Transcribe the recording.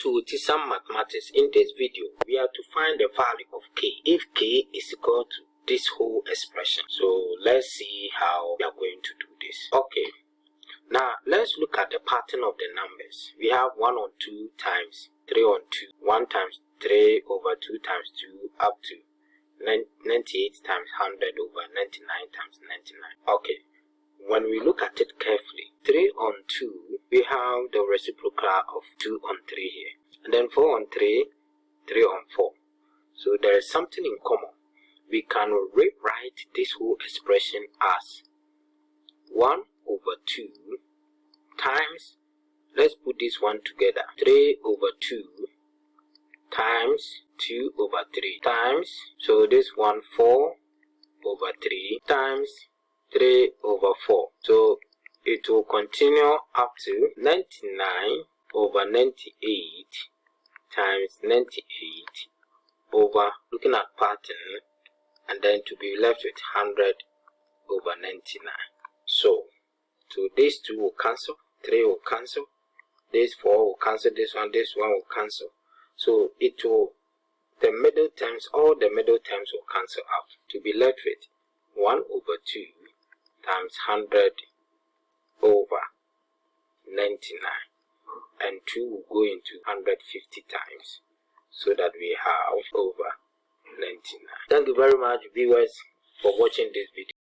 to some mathematics. In this video, we have to find the value of k if k is equal to this whole expression. So let's see how we are going to do this. Okay, now let's look at the pattern of the numbers. We have 1 on 2 times 3 on 2, 1 times 3 over 2 times 2 up to 98 times 100 over 99 times 99. Okay, when we look at it carefully, 3 on 2, we have the reciprocal of 2 on 3 here. And then 4 on 3, 3 on 4. So there is something in common. We can rewrite this whole expression as 1 over 2 times, let's put this one together, 3 over 2 times 2 over 3 times, so this one 4 over 3 times 3 over 4. So it will continue up to 99 over 98 times 98 over, looking at pattern, and then to be left with 100 over 99. So these 2 will cancel, 3 will cancel, this 4 will cancel, this one will cancel. So it will, the middle terms, all the middle terms will cancel out to be left with 1 over 2 times 100 over 99, and 2 will go into 150 times, so that we have over 99. Thank you very much, viewers, for watching this video.